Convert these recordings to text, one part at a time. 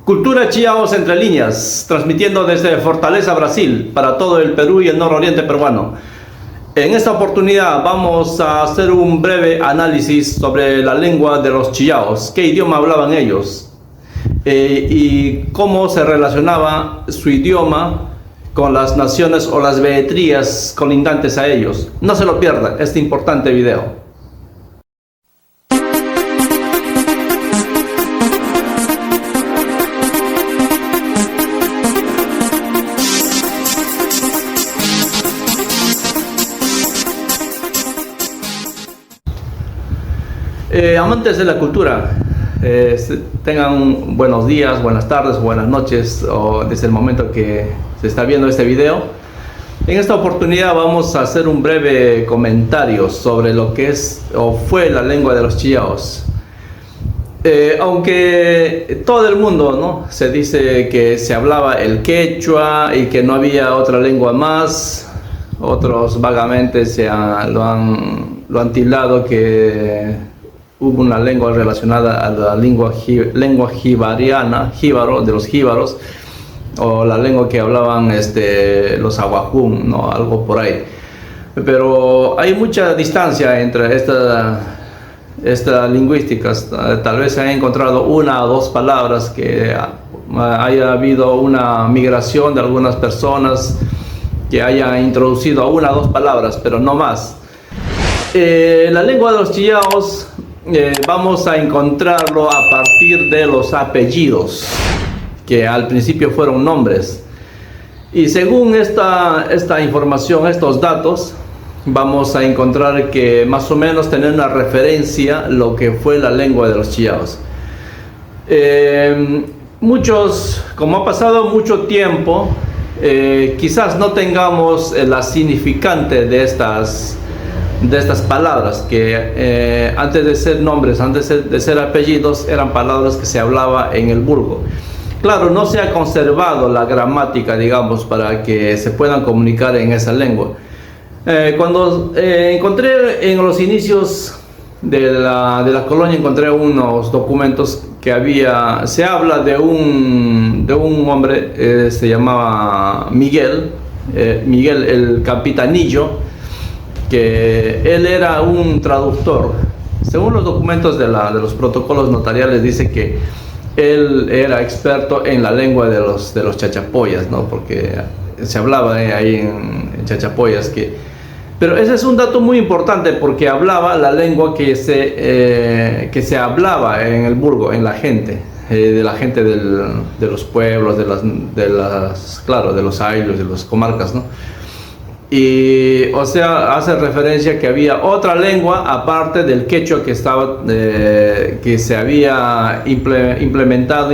Cultura Chiaos entre líneas, transmitiendo desde Fortaleza, Brasil, para todo el Perú y el nororiente peruano. En esta oportunidad vamos a hacer un breve análisis sobre la lengua de los Chiaos, qué idioma hablaban ellos y cómo se relacionaba su idioma con las naciones o las beetrías colindantes a ellos. No se lo pierdan este importante video. Amantes de la cultura, tengan buenos días, buenas tardes, buenas noches, o desde el momento que se está viendo este video. En esta oportunidad vamos a hacer un breve comentario sobre lo que es o fue la lengua de los Chiaos. Aunque todo el mundo, ¿no?, se dice que se hablaba el quechua y que no había otra lengua más, otros vagamente lo han tildado que hubo una lengua relacionada a la lengua jibariana, jíbaro, de los jíbaros, o la lengua que hablaban los aguajún, ¿no?, algo por ahí. Pero hay mucha distancia entre estas lingüísticas. Tal vez se han encontrado una o dos palabras, que haya habido una migración de algunas personas que hayan introducido una o dos palabras, pero no más. La lengua de los Chiaos vamos a encontrarlo a partir de los apellidos, que al principio fueron nombres. Y según esta información, estos datos, vamos a encontrar que más o menos tener una referencia lo que fue la lengua de los Chiaos. Muchos, como ha pasado mucho tiempo, quizás no tengamos la significante de estas palabras, que antes de ser nombres, antes de ser apellidos, eran palabras que se hablaba en el vulgo. Claro, no se ha conservado la gramática, digamos, para que se puedan comunicar en esa lengua. Cuando encontré en los inicios de la colonia, encontré unos documentos que se habla de un hombre, se llamaba Miguel el Capitanillo, que él era un traductor. Según los documentos de los protocolos notariales, dice que él era experto en la lengua de los chachapoyas, ¿no?, porque se hablaba ahí en chachapoyas. Pero ese es un dato muy importante, porque hablaba la lengua que se hablaba en el vulgo, en la gente, de la gente de los pueblos, claro, de los ayllus, de las comarcas, ¿no? Y, o sea, hace referencia que había otra lengua aparte del quechua que se había implantado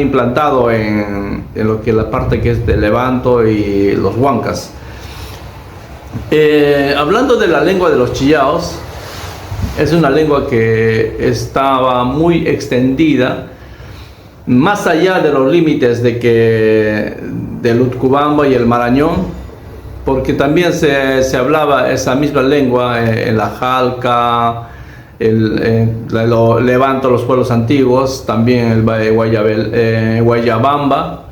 en lo que la parte que es de Levanto y los Huancas. Hablando de la lengua de los Chiaos, es una lengua que estaba muy extendida, más allá de los límites del Utcubamba y el Marañón, porque también se hablaba esa misma lengua en la Jalca, Levanto, los pueblos antiguos, también el Guayabamba,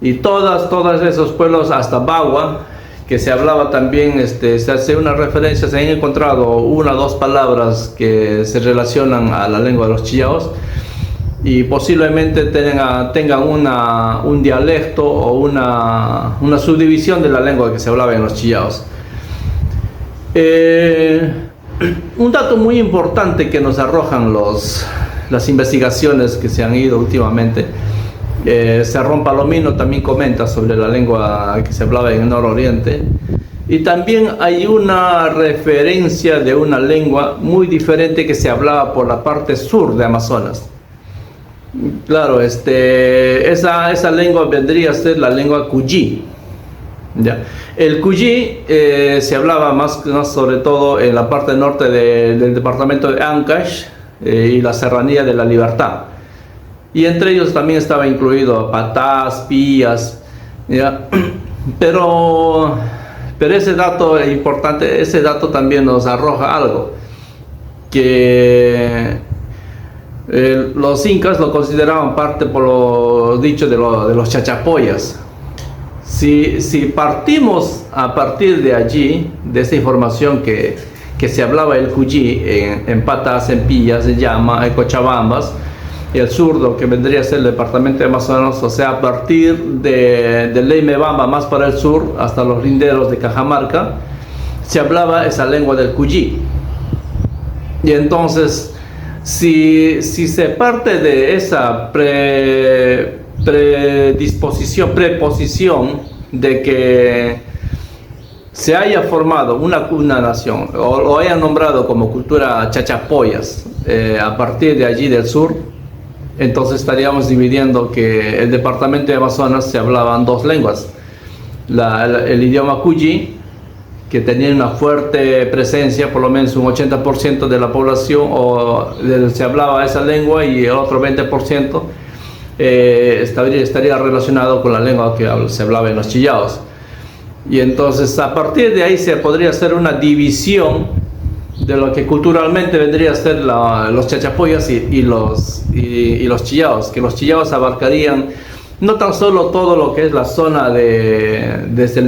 y todos esos pueblos hasta Bagua, que se hablaba también, se hace una referencia, se han encontrado una o dos palabras que se relacionan a la lengua de los Chiaos, y posiblemente tengan un dialecto o una subdivisión de la lengua que se hablaba en los Chiaos. Un dato muy importante que nos arrojan las investigaciones que se han ido últimamente, Serrón Palomino también comenta sobre la lengua que se hablaba en el nororiente, y también hay una referencia de una lengua muy diferente que se hablaba por la parte sur de Amazonas. Claro, esa lengua vendría a ser la lengua Cuyí, ¿ya? El Cuyí se hablaba más sobre todo en la parte norte del departamento de Ancash y la serranía de la Libertad, y entre ellos también estaba incluido Patás, Pías, ¿ya? Pero ese dato es importante, ese dato también nos arroja algo, que Los incas lo consideraban parte, por lo dicho, de los chachapoyas. Si partimos a partir de allí, de esta información que se hablaba el Cuyí en Patas, en Pillas, en Llama, en Cochabambas, y el sur, lo que vendría a ser el departamento de Amazonas, o sea, a partir de Leimebamba más para el sur, hasta los linderos de Cajamarca, se hablaba esa lengua del Cuyí. Y entonces, si se parte de esa preposición de que se haya formado una nación, o lo hayan nombrado como cultura chachapoyas, a partir de allí del sur, entonces estaríamos dividiendo que el departamento de Amazonas se hablaban dos lenguas. El idioma Cuyí, que tenía una fuerte presencia, por lo menos un 80% de la población se hablaba esa lengua, y el otro 20% estaría relacionado con la lengua que se hablaba en los Chillaos. Y entonces a partir de ahí se podría hacer una división de lo que culturalmente vendría a ser los chachapoyas y los Chillaos, que los Chillaos abarcarían no tan solo todo lo que es la zona desde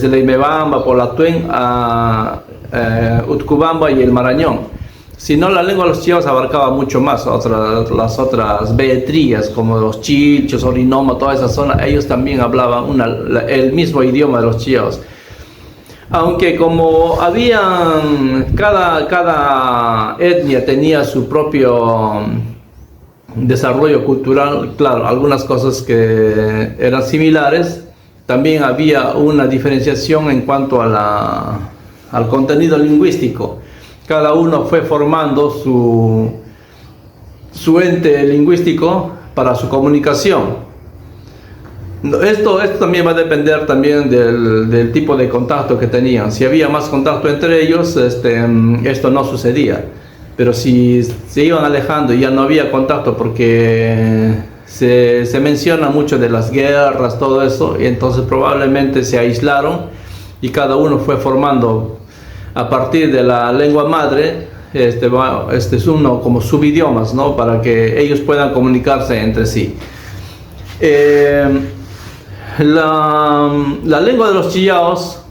Leimebamba, Polatuén a Utcubamba y el Marañón, sino la lengua de los Chillaos abarcaba mucho más, las otras beetrías como los Chilchos, Orinoma, toda esa zona. Ellos también hablaban el mismo idioma de los Chillaos. Aunque como cada etnia tenía su propio desarrollo cultural, claro, algunas cosas que eran similares, también había una diferenciación en cuanto al contenido lingüístico. Cada uno fue formando su ente lingüístico para su comunicación. Esto también va a depender también del tipo de contacto que tenían. Si había más contacto entre ellos, esto no sucedía. Pero si se iban alejando y ya no había contacto, porque se menciona mucho de las guerras, todo eso, y entonces probablemente se aislaron y cada uno fue formando a partir de la lengua madre, es uno como subidiomas, ¿no? Para que ellos puedan comunicarse entre sí. La lengua de los Chillaos,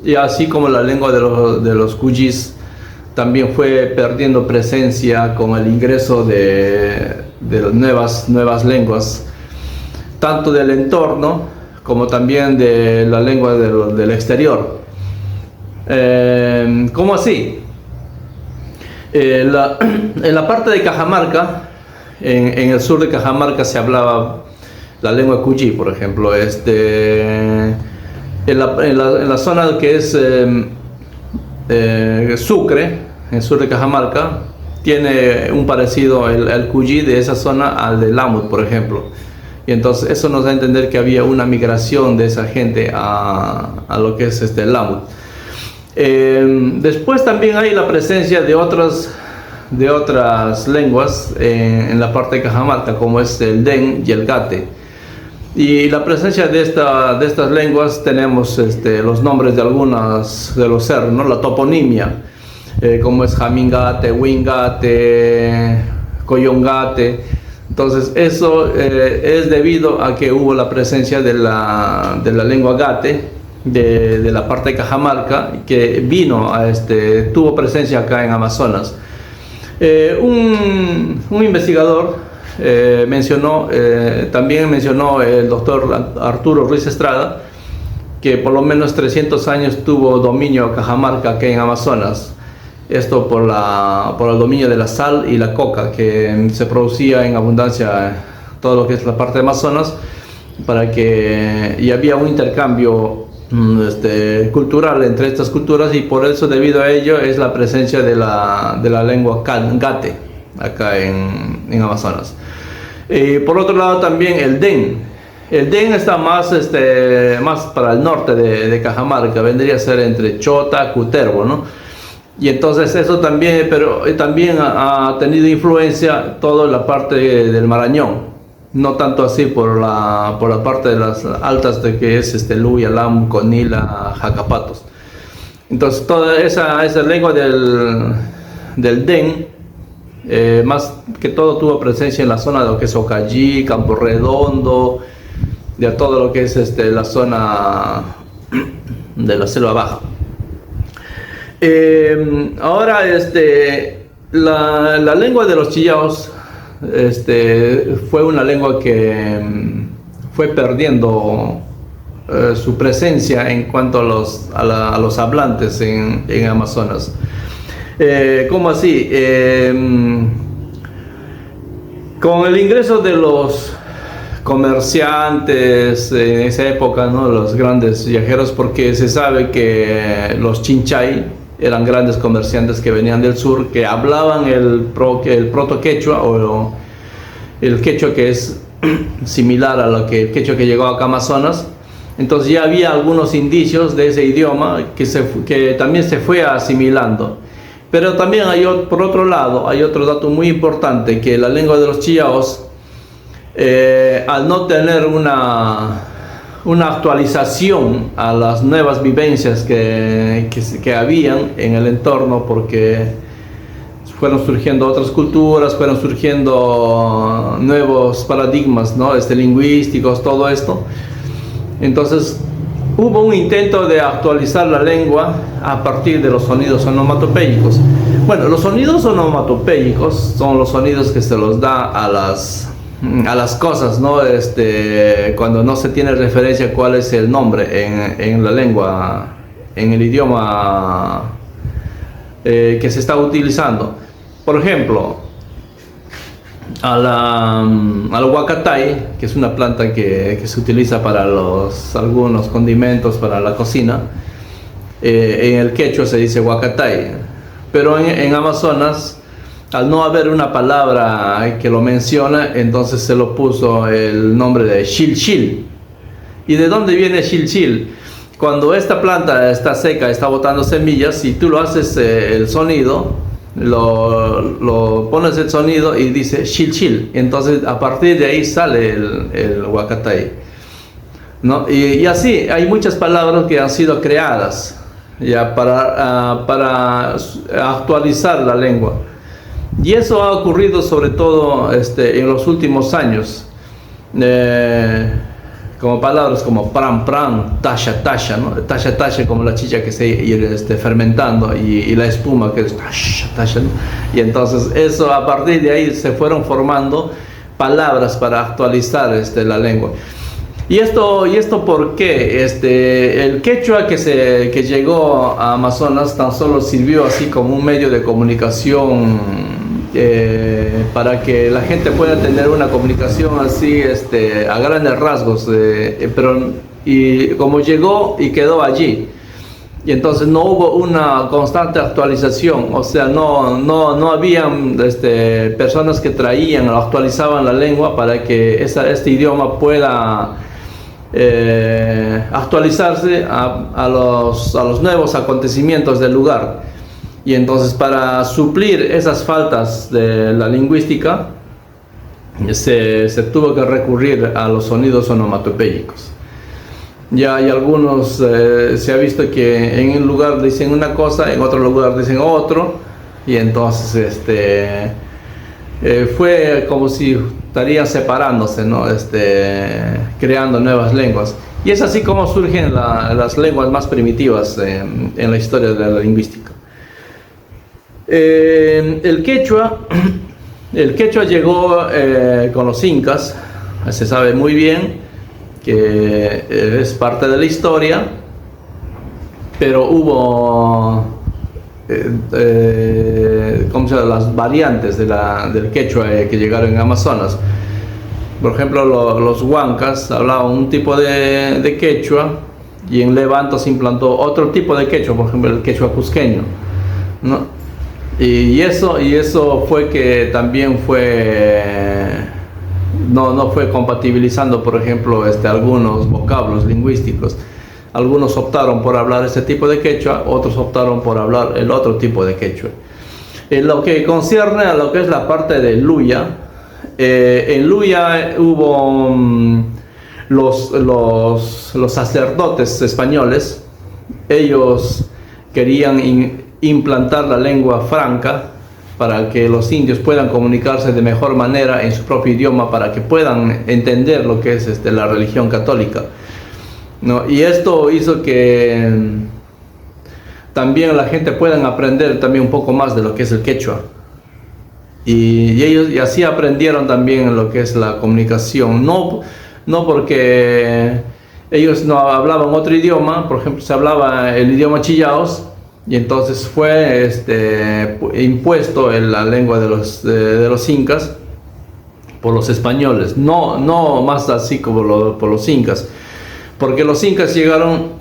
y así como la lengua de los Cuyís, también fue perdiendo presencia con el ingreso de nuevas lenguas, tanto del entorno como también de la lengua del exterior. ¿Cómo así? En la parte de Cajamarca, en el sur de Cajamarca se hablaba la lengua Cuyí, por ejemplo. En la zona que es Sucre, en el sur de Cajamarca, tiene un parecido el Cuyí de esa zona al de Lamut, por ejemplo. Y entonces eso nos da a entender que había una migración de esa gente a lo que es Lamut. Después también hay la presencia de otras lenguas en la parte de Cajamarca, como es el Den y el Gate. Y la presencia de estas lenguas tenemos los nombres de algunos de los cerros, ¿no? La toponimia, como es Jamingate, Wingate, Coyongate. Entonces eso es debido a que hubo la presencia de la lengua Gate de la parte de Cajamarca, que tuvo presencia acá en Amazonas. Un investigador también mencionó el doctor Arturo Ruiz Estrada, que por lo menos 300 años tuvo dominio Cajamarca aquí en Amazonas. Esto por el dominio de la sal y la coca, que se producía en abundancia todo lo que es la parte de Amazonas, y había un intercambio cultural entre estas culturas, y por eso, debido a ello, es la presencia de la lengua Gate acá en Amazonas. Por otro lado también el Den. El Den está más para el norte de Cajamarca, vendría a ser entre Chota, Cutervo, ¿no? Y entonces eso también, pero también ha tenido influencia toda la parte del Marañón, no tanto así por la parte de las altas de que es Luya, Lam, Conila, Jacapatos. Entonces toda esa lengua del Den Más que todo tuvo presencia en la zona de lo que es Ocallí, Campo Redondo, de todo lo que es la zona de la selva baja. Ahora la lengua de los chillaos fue una lengua que fue perdiendo su presencia en cuanto a los hablantes en Amazonas. ¿Cómo así? Con el ingreso de los comerciantes en esa época, ¿no? Los grandes viajeros, porque se sabe que los chinchay eran grandes comerciantes que venían del sur, que hablaban el proto-quechua o el quechua que es similar a el quechua que llegó acá a Amazonas. Entonces ya había algunos indicios de ese idioma que también se fue asimilando. Pero también por otro lado, hay otro dato muy importante, que la lengua de los chillaos, al no tener una actualización a las nuevas vivencias que habían en el entorno, porque fueron surgiendo otras culturas, fueron surgiendo nuevos paradigmas, ¿no? Lingüísticos, todo esto. Entonces hubo un intento de actualizar la lengua a partir de los sonidos onomatopéyicos. Bueno, los sonidos onomatopéyicos son los sonidos que se los da a las cosas, ¿no? Cuando no se tiene referencia cuál es el nombre en la lengua, en el idioma que se está utilizando. Por ejemplo, al huacatay, que es una planta que se utiliza para algunos condimentos para la cocina. En el quechua se dice huacatay, pero en Amazonas, al no haber una palabra que lo menciona, entonces se lo puso el nombre de xilxil. ¿Y de dónde viene xilxil? Cuando esta planta está seca, está botando semillas, si tú lo haces el sonido, lo pones el sonido y dice xilxil, entonces a partir de ahí sale el huacatay, ¿no? Y así hay muchas palabras que han sido creadas ya para actualizar la lengua, y eso ha ocurrido sobre todo en los últimos años, como palabras como pram pram, tasha tasha, ¿no? Tasha tasha como la chicha que se ir fermentando, y la espuma que es tasha tasha, ¿no? Y entonces eso, a partir de ahí se fueron formando palabras para actualizar la lengua. ¿Y esto por qué? El quechua que llegó a Amazonas tan solo sirvió así como un medio de comunicación, para que la gente pueda tener una comunicación así a grandes rasgos, pero como llegó y quedó allí, y entonces no hubo una constante actualización, o sea, no habían personas que traían o actualizaban la lengua para que este idioma pueda actualizarse a los nuevos acontecimientos del lugar. Y entonces, para suplir esas faltas de la lingüística, se tuvo que recurrir a los sonidos onomatopéyicos. Ya hay algunos, se ha visto que en un lugar dicen una cosa, en otro lugar dicen otro, y entonces fue como si estarían separándose, ¿no? Creando nuevas lenguas. Y es así como surgen las lenguas más primitivas en la historia de la lingüística. El quechua llegó con los incas, se sabe muy bien que es parte de la historia, pero hubo ¿cómo se llama? Las variantes del quechua que llegaron en Amazonas. Por ejemplo, los huancas hablaban un tipo de quechua, y en Levanto se implantó otro tipo de quechua, por ejemplo el quechua cusqueño, ¿no? Y eso fue que también no fue compatibilizando, por ejemplo, algunos vocablos lingüísticos. Algunos optaron por hablar ese tipo de quechua, otros optaron por hablar el otro tipo de quechua. En lo que concierne a lo que es la parte de Luya, en Luya hubo los sacerdotes españoles. Ellos querían implantar la lengua franca para que los indios puedan comunicarse de mejor manera en su propio idioma, para que puedan entender lo que es la religión católica, ¿no? Y esto hizo que también la gente pueda aprender también un poco más de lo que es el quechua. Y ellos y así aprendieron también lo que es la comunicación, no porque ellos no hablaban otro idioma. Por ejemplo, se hablaba el idioma chillaos, y entonces fue impuesto en la lengua de los incas por los españoles, no más así como por los incas, porque los incas llegaron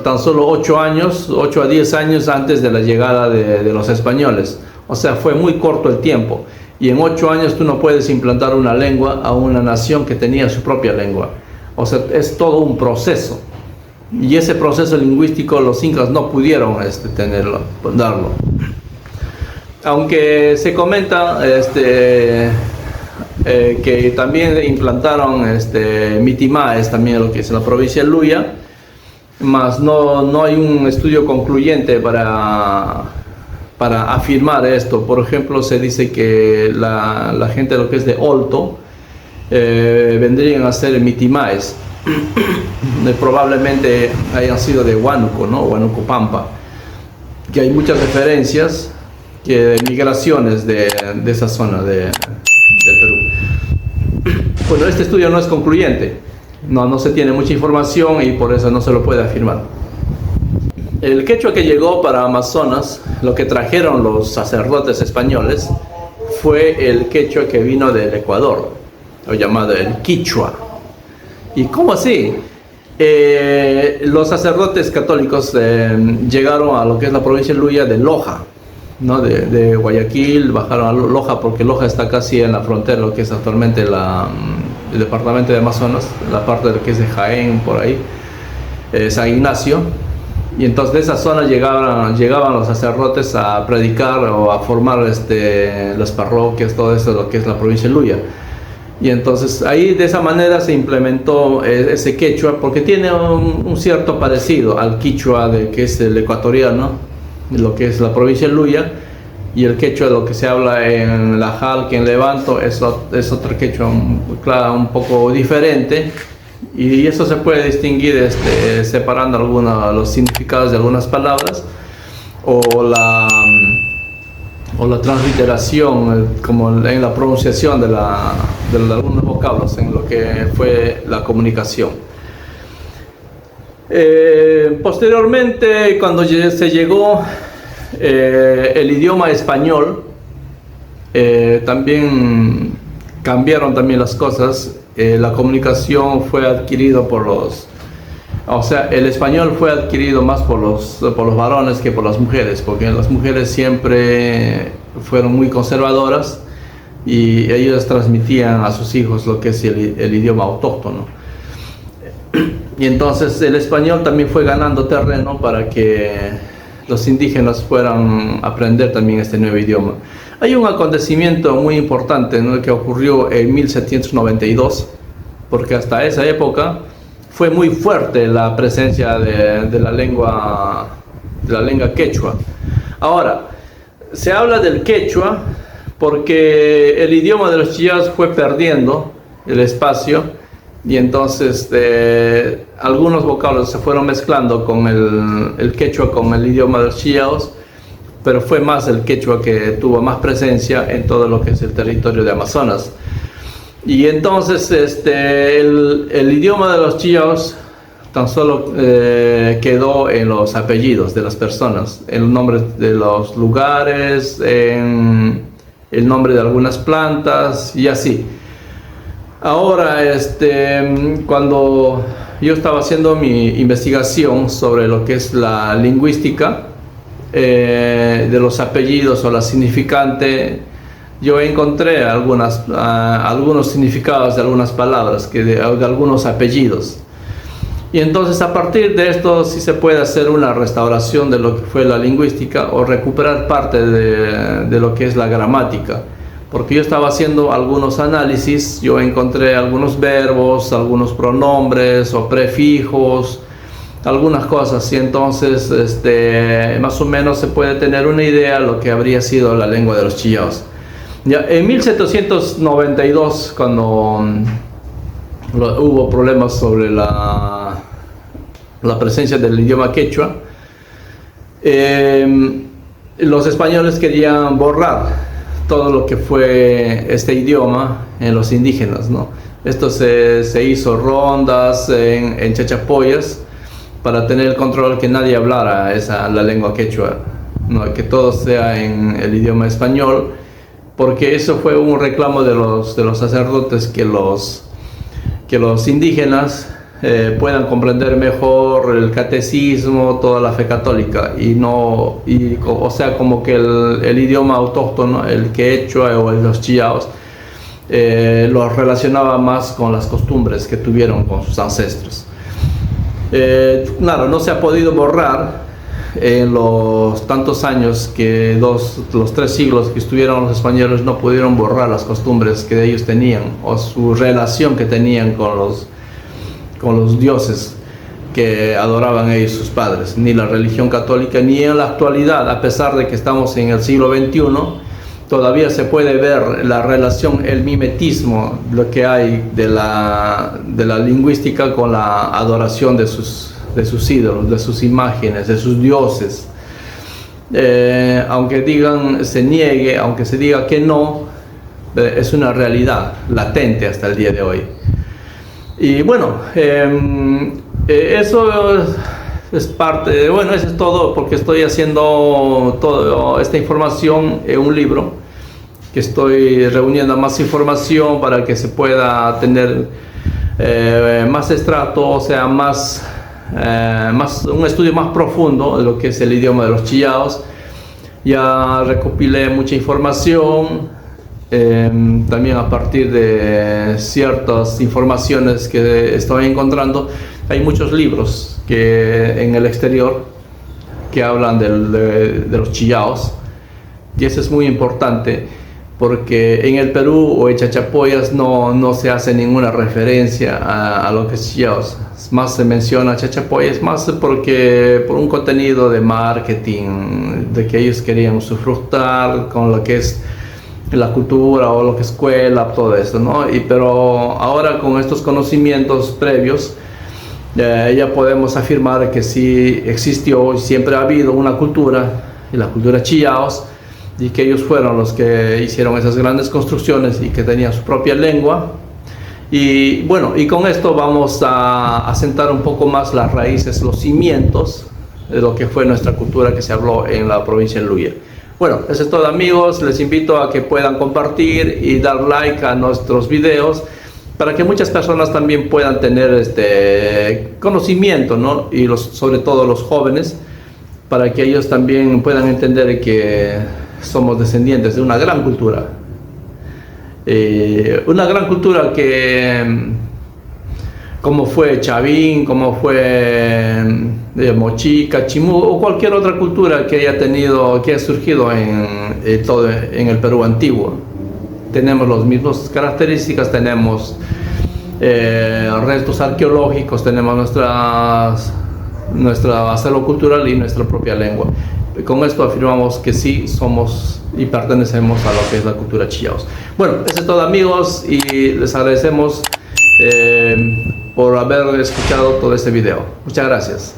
tan solo 8 a 10 años antes de la llegada de los españoles. O sea, fue muy corto el tiempo, y en 8 años tú no puedes implantar una lengua a una nación que tenía su propia lengua. O sea, es todo un proceso. Y ese proceso lingüístico los incas no pudieron darlo. Aunque se comenta que también implantaron mitimaes también lo que es en la provincia de Luya, mas no hay un estudio concluyente para afirmar esto. Por ejemplo, se dice que la gente lo que es de Olto vendrían a ser mitimaes. Probablemente hayan sido de Huánuco, ¿no? Huánuco Pampa, que hay muchas referencias de migraciones de esa zona de Perú. Bueno, este estudio no es concluyente, no se tiene mucha información y por eso no se lo puede afirmar. El quechua que llegó para Amazonas, lo que trajeron los sacerdotes españoles, fue el quechua que vino del Ecuador, o llamado el quichua. ¿Y cómo así? Los sacerdotes católicos llegaron a lo que es la provincia de Luya de Loja, ¿no? De Guayaquil bajaron a Loja, porque Loja está casi en la frontera, lo que es actualmente el departamento de Amazonas, la parte de lo que es de Jaén, por ahí, San Ignacio. Y entonces de esa zona llegaban los sacerdotes a predicar o a formar las parroquias, todo eso, lo que es la provincia de Luya. Y entonces ahí de esa manera se implementó ese quechua, porque tiene un cierto parecido al quichua que es el ecuatoriano, lo que es la provincia de Luya, y el quechua lo que se habla en La Jalque, en Levanto, es otro quechua un poco diferente, y eso se puede distinguir separando los significados de algunas palabras o la transliteración, como en la pronunciación de algunos vocablos en lo que fue la comunicación. Posteriormente, cuando se llegó el idioma español, también cambiaron también las cosas. La comunicación fue adquirido el español fue adquirido más por los varones que por las mujeres, porque las mujeres siempre fueron muy conservadoras y ellas transmitían a sus hijos lo que es el idioma autóctono. Y entonces el español también fue ganando terreno para que los indígenas puedan aprender también este nuevo idioma. Hay un acontecimiento muy importante, ¿no?, que ocurrió en 1792, porque hasta esa época fue muy fuerte la presencia de la lengua quechua. Ahora, se habla del quechua porque el idioma de los chillaos fue perdiendo el espacio, y entonces algunos vocablos se fueron mezclando con el quechua con el idioma de los chillaos, pero fue más el quechua que tuvo más presencia en todo lo que es el territorio de Amazonas. Y entonces el idioma de los chillaos tan solo quedó en los apellidos de las personas, en el nombre de los lugares, en el nombre de algunas plantas y así. Ahora, cuando yo estaba haciendo mi investigación sobre lo que es la lingüística de los apellidos o la significante, yo encontré algunos significados de algunas palabras, de algunos apellidos. Y entonces a partir de esto sí se puede hacer una restauración de lo que fue la lingüística o recuperar parte de lo que es la gramática. Porque yo estaba haciendo algunos análisis, yo encontré algunos verbos, algunos pronombres o prefijos algunas cosas, y entonces más o menos se puede tener una idea de lo que habría sido la lengua de los chillaos. Ya, en 1792, cuando hubo problemas sobre la presencia del idioma quechua, los españoles querían borrar todo lo que fue este idioma en los indígenas, ¿no? Esto se hizo rondas en Chachapoyas para tener el control que nadie hablara la lengua quechua, ¿no? Que todo sea en el idioma español, porque eso fue un reclamo de los sacerdotes, que los indígenas puedan comprender mejor el catecismo, toda la fe católica, o sea, como que el idioma autóctono, el quechua o los chillaos, los relacionaba más con las costumbres que tuvieron con sus ancestros. Claro, no se ha podido borrar en los tantos años que los 3 siglos que estuvieron los españoles, no pudieron borrar las costumbres que ellos tenían o su relación que tenían con los dioses que adoraban ellos, sus padres, ni la religión católica, ni en la actualidad, a pesar de que estamos en el siglo XXI, todavía se puede ver la relación, el mimetismo, lo que hay de la lingüística con la adoración de sus ídolos, de sus imágenes, de sus dioses. Aunque se niegue, aunque se diga que no, es una realidad latente hasta el día de hoy. Y bueno, eso es parte, bueno, eso es todo, porque estoy haciendo toda esta información en un libro, que estoy reuniendo más información para que se pueda tener más estrato, o sea, un estudio más profundo de lo que es el idioma de los chillaos. Ya recopilé mucha información, también a partir de ciertas informaciones que estoy encontrando. Hay muchos libros en el exterior que hablan de los chillaos, y eso es muy importante, porque en el Perú o en Chachapoyas no se hace ninguna referencia a lo que es chillaos. Más se menciona Chachapoyas, más por un contenido de marketing, de que ellos querían usufructar con lo que es la cultura o lo que es escuela, todo eso, ¿no? Pero ahora, con estos conocimientos previos, ya podemos afirmar que sí existió y siempre ha habido una cultura, y la cultura chillaos, y que ellos fueron los que hicieron esas grandes construcciones y que tenían su propia lengua. Y bueno, y con esto vamos a sentar un poco más las raíces, los cimientos de lo que fue nuestra cultura que se habló en la provincia de Luya. Bueno, eso es todo, amigos. Les invito a que puedan compartir y dar like a nuestros videos, para que muchas personas también puedan tener conocimiento, ¿no? Y sobre todo los jóvenes, para que ellos también puedan entender que somos descendientes de una gran cultura. Una gran cultura como fue Chavín, como fue Mochica, Chimú, o cualquier otra cultura que haya surgido en el Perú antiguo. Tenemos las mismas características, tenemos restos arqueológicos, tenemos nuestra acervo cultural y nuestra propia lengua. Con esto afirmamos que sí somos y pertenecemos a lo que es la cultura chillaos. Bueno, eso es todo, amigos, y les agradecemos por haber escuchado todo este video. Muchas gracias.